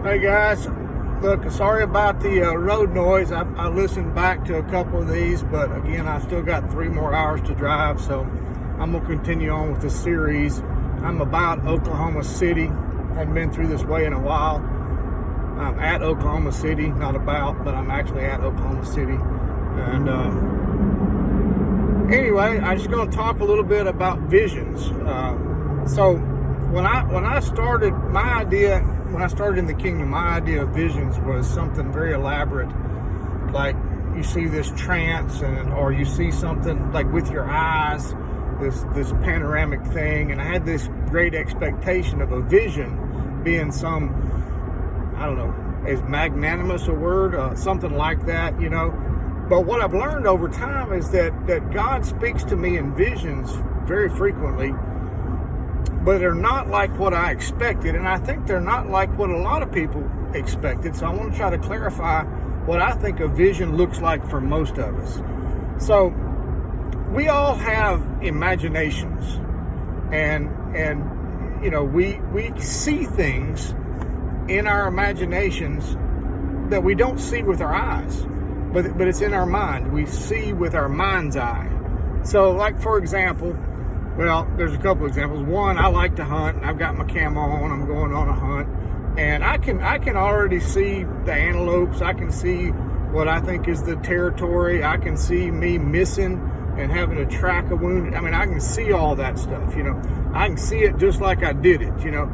Hey guys, look, sorry about the road noise. I listened back to a couple of these, but again, I still got 3 more hours to drive, so I'm going to continue on with the series. I'm about Oklahoma City. I haven't been through this way in a while. I'm at Oklahoma City, not about, but I'm actually at Oklahoma City. And anyway, I'm just going to talk a little bit about visions. So when I started in the kingdom, my idea of visions was something very elaborate, like you see this trance, or you see something like with your eyes, this panoramic thing, and I had this great expectation of a vision being some, I don't know, is magnanimous a word, something like that, you know. But what I've learned over time is that God speaks to me in visions very frequently, but they're not like what I expected, and I think they're not like what a lot of people expected. So I want to try to clarify what I think a vision looks like for most of us. So we all have imaginations, and you know, we see things in our imaginations that we don't see with our eyes, but it's in our mind. We see with our mind's eye. So, like, for example, well, there's a couple examples. One, I like to hunt, and I've got my camo on. I'm going on a hunt, and I can already see the antelopes. I can see what I think is the territory. I can see me missing and having to track a wounded. I mean, I can see all that stuff. You know, I can see it just like I did it. You know,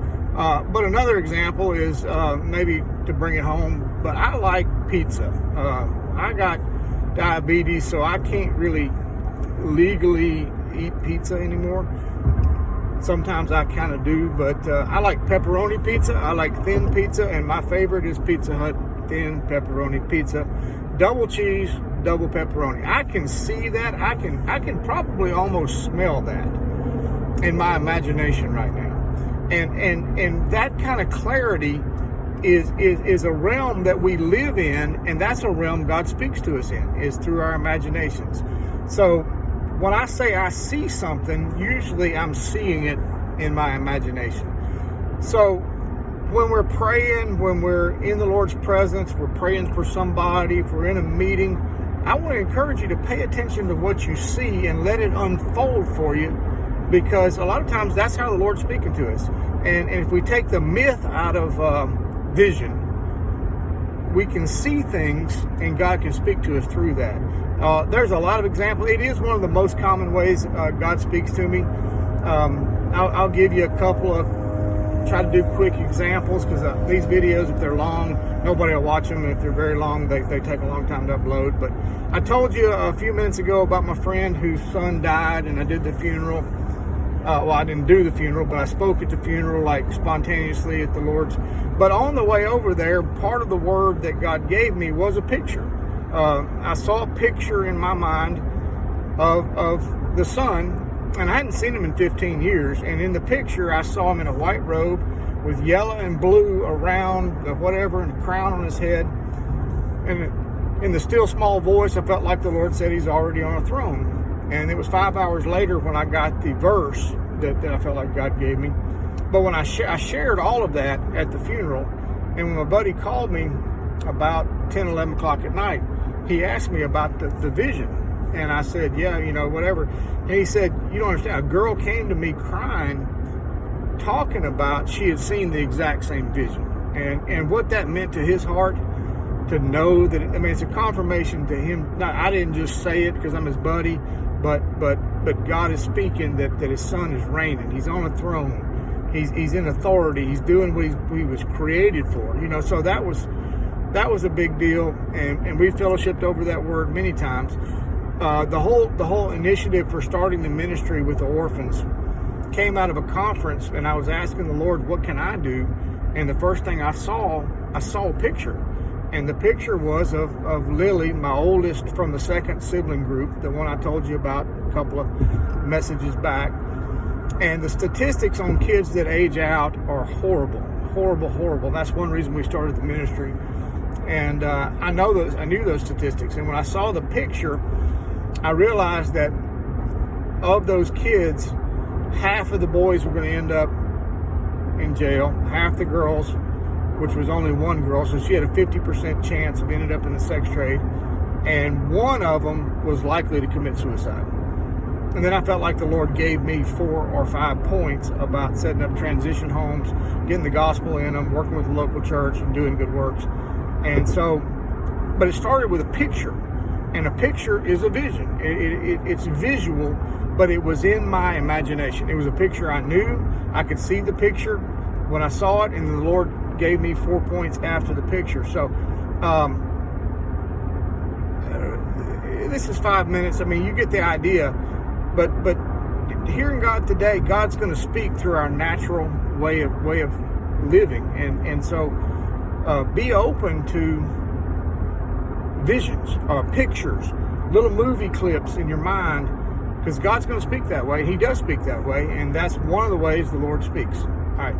but another example is maybe to bring it home. But I like pizza. I got diabetes, so I can't really legally eat pizza anymore. Sometimes I kind of do, but I like pepperoni pizza. I like thin pizza, and my favorite is Pizza Hut thin pepperoni pizza, double cheese, double pepperoni. I can see that. I can probably almost smell that in my imagination right now, and that kind of clarity is a realm that we live in, and that's a realm God speaks to us in, is through our imaginations. So when I say I see something, usually I'm seeing it in my imagination. So when we're praying, when we're in the Lord's presence, we're praying for somebody, if we're in a meeting, I want to encourage you to pay attention to what you see and let it unfold for you, because a lot of times that's how the Lord's speaking to us. And if we take the myth out of vision, we can see things and God can speak to us through that. There's a lot of examples. It is one of the most common ways God speaks to me. I'll give you a couple of, try to do quick examples, because these videos, if they're long, nobody will watch them. If they're very long, they take a long time to upload. But I told you a few minutes ago about my friend whose son died, and I did the funeral. Well, I didn't do the funeral, but I spoke at the funeral, like spontaneously at the Lord's. But on the way over there, part of the word that God gave me was a picture. I saw a picture in my mind of the son, and I hadn't seen him in 15 years. And in the picture, I saw him in a white robe with yellow and blue around the whatever, and a crown on his head. And in the still small voice, I felt like the Lord said he's already on a throne. And it was 5 hours later when I got the verse that I felt like God gave me. But when I shared all of that at the funeral, and when my buddy called me about 10, 11 o'clock at night, he asked me about the vision. And I said, yeah, you know, whatever. And he said, you don't understand. A girl came to me crying, talking about she had seen the exact same vision. And what that meant to his heart, to know that, I mean, it's a confirmation to him. Now, I didn't just say it because I'm his buddy, but God is speaking that his son is reigning. He's on a throne. He's in authority. He's doing what he was created for. You know, so that was a big deal, and we fellowshipped over that word many times. The whole initiative for starting the ministry with the orphans came out of a conference, and I was asking the Lord, what can I do? And the first thing I saw a picture. And the picture was of Lily, my oldest from the second sibling group, the one I told you about a couple of messages back. And the statistics on kids that age out are horrible, horrible, horrible. That's one reason we started the ministry. And I knew those statistics. And when I saw the picture, I realized that of those kids, half of the boys were going to end up in jail. Half the girls which was only one girl, so she had a 50% chance of ending up in the sex trade, and one of them was likely to commit suicide. And then I felt like the Lord gave me 4 or 5 points about setting up transition homes, getting the gospel in them, working with the local church, and doing good works. And so, but it started with a picture, and a picture is a vision. It's visual, but it was in my imagination. It was a picture I knew. I could see the picture when I saw it, and the Lord gave me 4 points after the picture. So, this is 5 minutes. I mean, you get the idea. But hearing God today, God's going to speak through our natural way of living, and so be open to visions, pictures, little movie clips in your mind, because God's going to speak that way. He does speak that way, and that's one of the ways the Lord speaks. All right.